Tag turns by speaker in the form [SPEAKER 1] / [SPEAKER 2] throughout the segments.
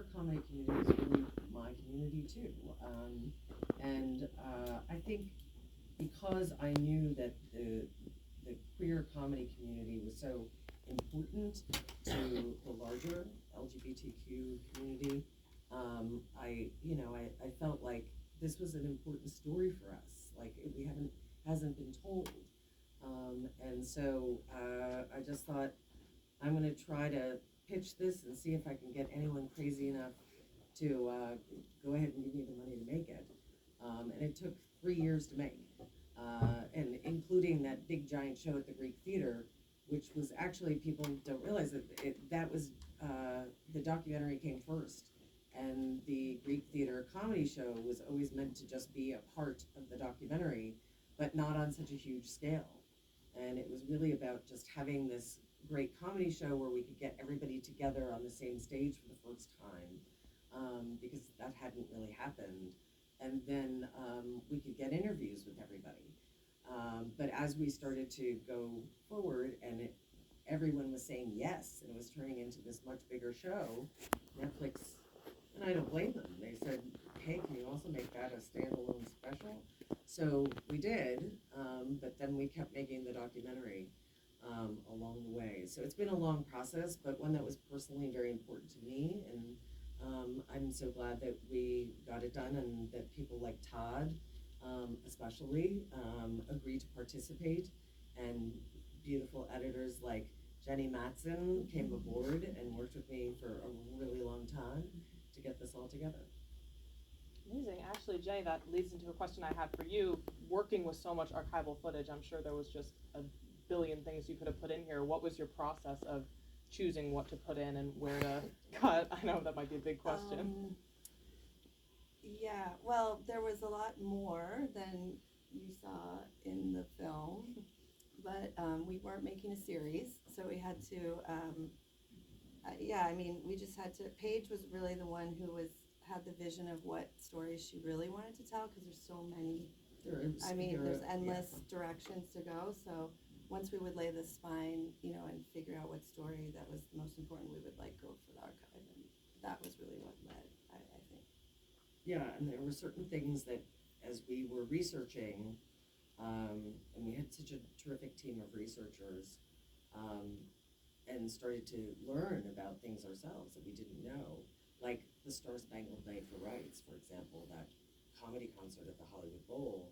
[SPEAKER 1] queer comedy community is really my community too. And I think because I knew that the queer comedy community was so important to the larger LGBTQ community, I felt like this was an important story for us. Like hasn't been told. And so I just thought, I'm going to try to pitch this and see if I can get anyone crazy enough to go ahead and give me the money to make it. And it took 3 years to make, and including that big giant show at the Greek Theater, which was actually, people don't realize that was the documentary came first. And the Greek Theater comedy show was always meant to just be a part of the documentary, but not on such a huge scale. And it was really about just having this great comedy show where we could get everybody together on the same stage for the first time, because that hadn't really happened. And then we could get interviews with everybody. But as we started to go forward and everyone was saying yes, and it was turning into this much bigger show, Netflix, and I don't blame them, they said, hey, can you also make that a standalone special? So we did, but then we kept making the documentary along the way. So it's been a long process, but one that was personally very important to me, and I'm so glad that we got it done, and that people like Todd, especially, agreed to participate, and beautiful editors like Jenny Matson came aboard and worked with me for a really long time to get this all together.
[SPEAKER 2] Amazing. Actually, Jenny, that leads into a question I had for you. Working with so much archival footage, I'm sure there was just a billion things you could have put in here. What was your process of choosing what to put in and where to cut? I know that might be a big question.
[SPEAKER 3] Yeah, well, there was a lot more than you saw in the film, but we weren't making a series, so we had to, we just had to, Paige was really the one who had the vision of what stories she really wanted to tell, because there's so many, there's endless directions to go, so once we would lay the spine, and figure out what story that was the most important, we would go for the archive, and that was really what led, I think.
[SPEAKER 1] Yeah, and there were certain things that as we were researching, and we had such a terrific team of researchers, and started to learn about things ourselves that we didn't know, like the Star Spangled Night for Rights, for example, that comedy concert at the Hollywood Bowl.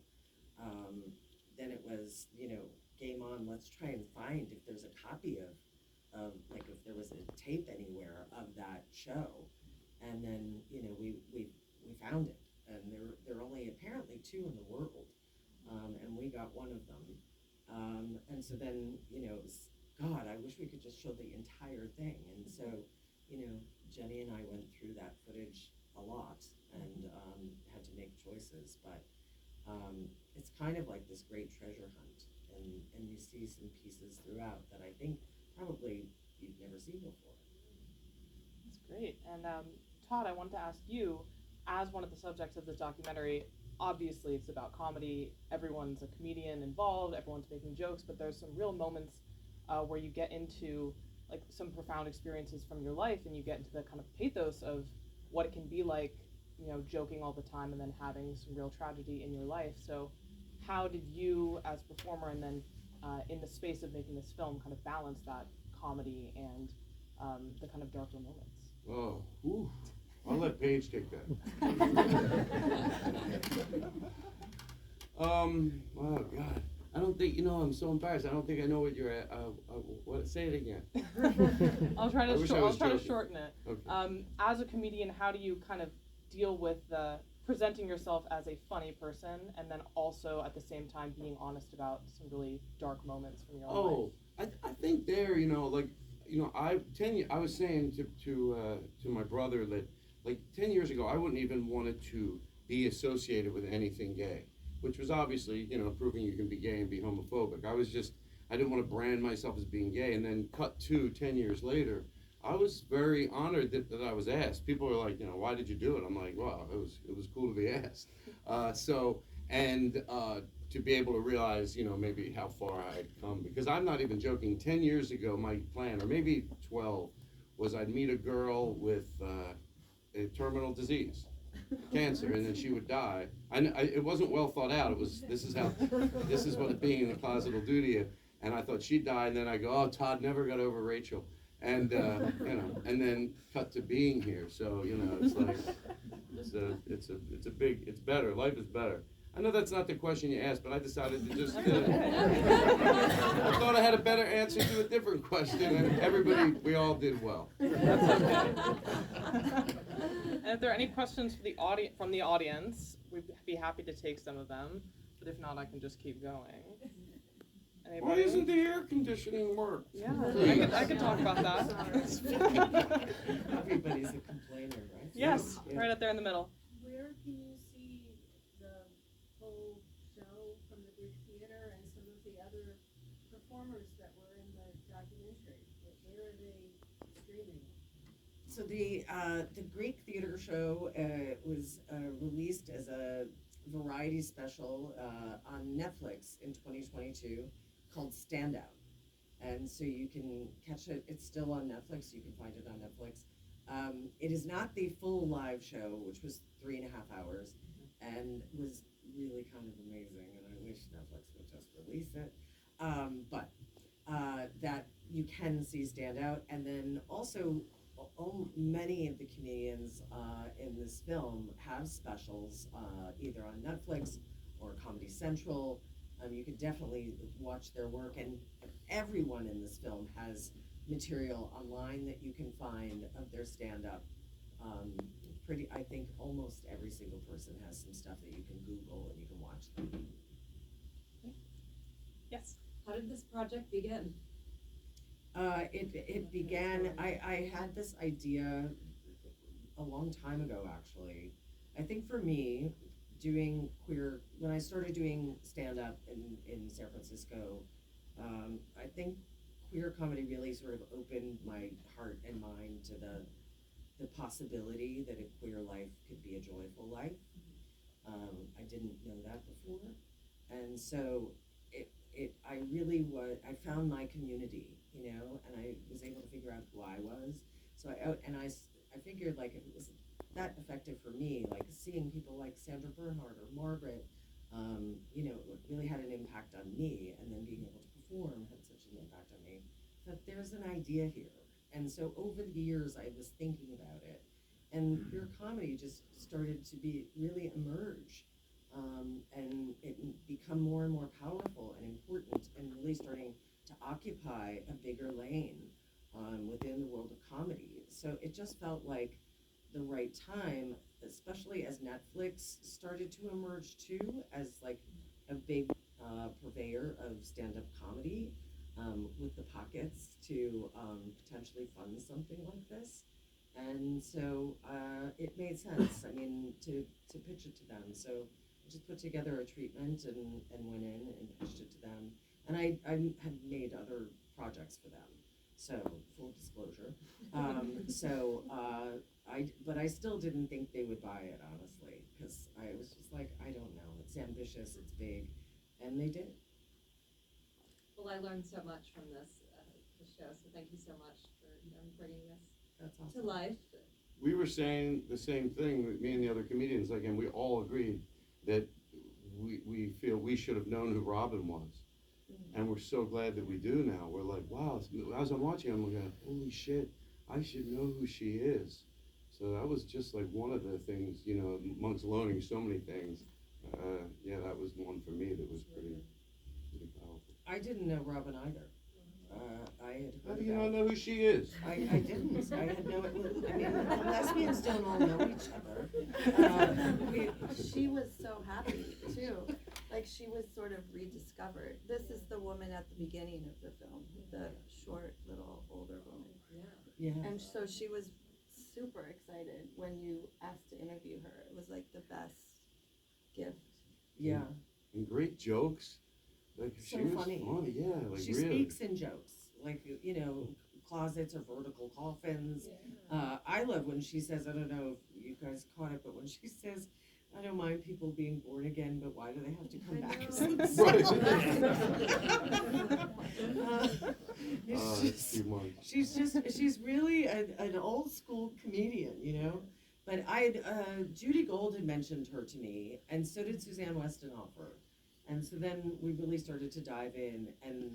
[SPEAKER 1] Then it was, game on, let's try and find if there's a copy of if there was a tape anywhere of that show. And then, we found it, and there are only apparently 2 in the world, and we got one of them. And so then, it was, God, I wish we could just show the entire thing. And so, Jenny and I went through that footage a lot, and had to make choices, but it's kind of like this great treasure hunt, and you see some pieces throughout that I think probably you've never seen before.
[SPEAKER 2] That's great. And Todd, I wanted to ask you, as one of the subjects of this documentary, obviously it's about comedy, everyone's a comedian involved, everyone's making jokes, but there's some real moments where you get into some profound experiences from your life, and you get into the kind of pathos of what it can be like, joking all the time and then having some real tragedy in your life. So how did you, as a performer, and then in the space of making this film, kind of balance that comedy and the kind of darker moments?
[SPEAKER 4] Oh, ooh. I'll let Paige take that. Oh God. I don't think, I'm so embarrassed. I don't think I know what you're at. Say it again.
[SPEAKER 2] I'll try to shorten it.
[SPEAKER 4] Okay.
[SPEAKER 2] As a comedian, how do you kind of deal with presenting yourself as a funny person, and then also at the same time being honest about some really dark moments from your own life?
[SPEAKER 4] I think there, I was saying to my brother that 10 years ago, I wouldn't even wanted to be associated with anything gay, which was obviously, proving you can be gay and be homophobic. I didn't want to brand myself as being gay. And then cut to 10 years later, I was very honored that I was asked. People were like, why did you do it? I'm like, wow, it was cool to be asked. To be able to realize, maybe how far I had come, because I'm not even joking. 10 years ago, my plan, or maybe 12, was I'd meet a girl with a terminal disease, cancer, and then she would die. It wasn't well thought out. This is what being in the closet will do to you. And I thought she'd die, and then I go, oh, Todd never got over Rachel, and and then cut to being here. So it's like it's better. Life is better. I know that's not the question you asked, but I decided to just. I thought I had a better answer to a different question, and we all did well.
[SPEAKER 2] That's okay. And if there are any questions from the audience, we'd be happy to take some of them. But if not, I can just keep going. Anybody?
[SPEAKER 4] Why isn't the air conditioning work?
[SPEAKER 2] Yeah, I could talk about that.
[SPEAKER 1] Everybody's a complainer, right?
[SPEAKER 2] Yes,
[SPEAKER 1] Yeah.
[SPEAKER 2] right up there in the middle.
[SPEAKER 5] Where can you see the whole show from the Greek Theater and some of the other performers that were in the documentary? Where are they streaming?
[SPEAKER 1] So the Greek theater show was released as a variety special on Netflix in 2022 called Stand Out. And so you can catch it. It's still on Netflix. You can find it on Netflix. It is not the full live show, which was 3.5 hours and was really kind of amazing. And I wish Netflix would just release it. But that you can see Stand Out. And then also many of the comedians in this film have specials either on Netflix or Comedy Central. You could definitely watch their work, and everyone in this film has material online that you can find of their stand-up. I think almost every single person has some stuff that you can Google and you can watch them.
[SPEAKER 2] Yes.
[SPEAKER 6] How did this project begin?
[SPEAKER 1] It began, I had this idea a long time ago, actually. I think for me, when I started doing stand-up in San Francisco, I think queer comedy really sort of opened my heart and mind to the possibility that a queer life could be a joyful life. I didn't know that before. And so I found my community, and I was able to figure out who I was. So I figured, like, if it was that effective for me, like seeing people like Sandra Bernhard or Margaret, it really had an impact on me, and then being able to perform had such an impact on me. But there's an idea here. And so over the years, I was thinking about it, and queer comedy just started to really emerge. And it become more and more powerful and important, and really starting to occupy a bigger lane within the world of comedy. So it just felt like the right time, especially as Netflix started to emerge too, as like a big purveyor of stand-up comedy, with the pockets to potentially fund something like this. And so it made sense, to pitch it to them. So I just put together a treatment and went in and pitched it to them. And I had made other projects for them, so full disclosure. But I still didn't think they would buy it, honestly, because I was just like, I don't know, it's ambitious, it's big, and they did.
[SPEAKER 6] Well, I learned so much from this show, so thank you so much for bringing this
[SPEAKER 1] That's awesome.
[SPEAKER 6] to life.
[SPEAKER 4] We were saying the same thing with me and the other comedians, and we all agreed that we feel we should have known who Robin was. And we're so glad that we do now. We're like, wow, as I'm watching, I'm like, holy shit, I should know who she is. So that was just like one of the things, amongst learning so many things. That was one for me that was pretty powerful.
[SPEAKER 1] I didn't know Robin either. I had
[SPEAKER 4] How
[SPEAKER 1] heard
[SPEAKER 4] do you
[SPEAKER 1] about
[SPEAKER 4] not know who she is?
[SPEAKER 1] I didn't. I had no. Lesbians don't all know each other.
[SPEAKER 3] She was so happy too. Like, she was sort of rediscovered. This is the woman at the beginning of the film, the short little older woman.
[SPEAKER 1] Yeah.
[SPEAKER 3] And so she was super excited when you asked to interview her. It was like the best gift.
[SPEAKER 1] Yeah.
[SPEAKER 4] And great jokes. Like,
[SPEAKER 1] So
[SPEAKER 4] she was
[SPEAKER 1] funny.
[SPEAKER 4] yeah, like
[SPEAKER 1] She
[SPEAKER 4] really.
[SPEAKER 1] speaks in jokes, like, closets or vertical coffins. I love when she says, I don't know if you guys caught it, but when she says, I don't mind people being born again, but why do they have to come back as themselves?
[SPEAKER 4] Too much.
[SPEAKER 1] She's really an old school comedian, But Judy Gold had mentioned her to me, and so did Suzanne Westenhofer. And so then we really started to dive in, and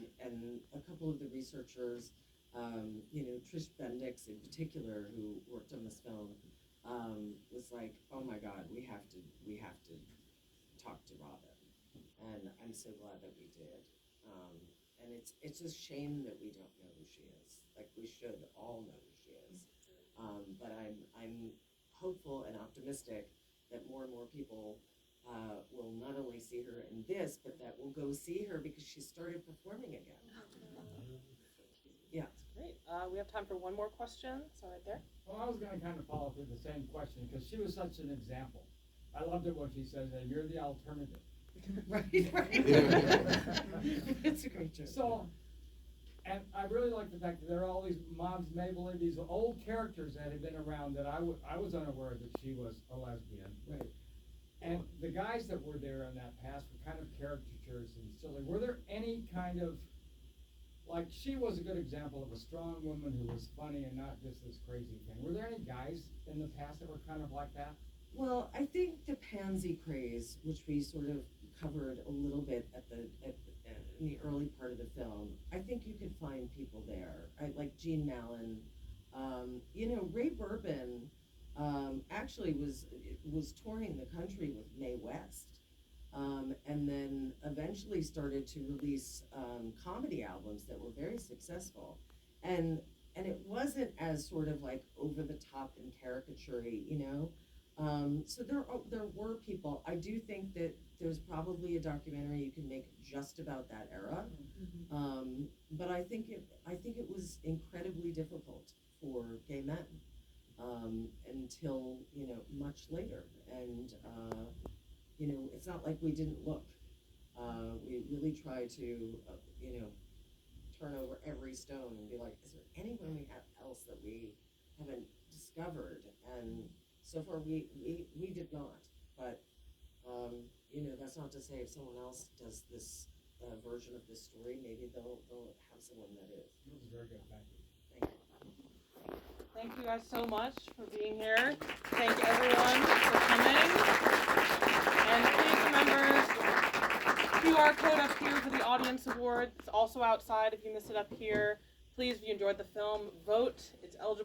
[SPEAKER 1] a couple of the researchers, Trish Bendix in particular, who worked on this film, was like, oh my God, we have to talk to Robin. And I'm so glad that we did. And it's a shame that we don't know who she is. Like, we should all know who she is. But I'm hopeful and optimistic that more and more people will not only see her in this, but that will go see her because she started performing again. Yeah.
[SPEAKER 2] Great. We have time for one more question. So right there.
[SPEAKER 7] Well, I was going to kind of follow up with the same question because she was such an example. I loved it when she says that you're the alternative.
[SPEAKER 1] Right. It's a great joke.
[SPEAKER 7] So, and I really like the fact that there are all these Moms Mabley, these old characters that had been around that I was unaware that she was a lesbian.
[SPEAKER 1] Right.
[SPEAKER 7] And the guys that were there in that past were kind of caricatures and silly. Were there any kind of, like, she was a good example of a strong woman who was funny and not just this crazy thing. Were there any guys in the past that were kind of like that?
[SPEAKER 1] Well, I think the pansy craze, which we sort of covered a little bit in the early part of the film, I think you could find people there. Like Jean Mallon. Ray Bourbon actually was touring the country with Mae West, and then eventually started to release comedy albums that were very successful, and it wasn't as sort of like over the top and caricature-y, so there were people. I do think that there's probably a documentary you can make just about that era, but I think it was incredibly difficult for gay men until much later, and it's not like we didn't look. We really tried to turn over every stone and be like, is there anyone else that we haven't discovered? And so far we did not, but that's not to say if someone else does this version of this story, maybe they'll have someone that is.
[SPEAKER 7] It was very good, thank you.
[SPEAKER 1] Thank you.
[SPEAKER 2] Thank you guys so much for being here. Thank everyone for coming. And please remember, QR code up here for the Audience Award. It's also outside if you missed it up here. Please, if you enjoyed the film, vote. It's eligible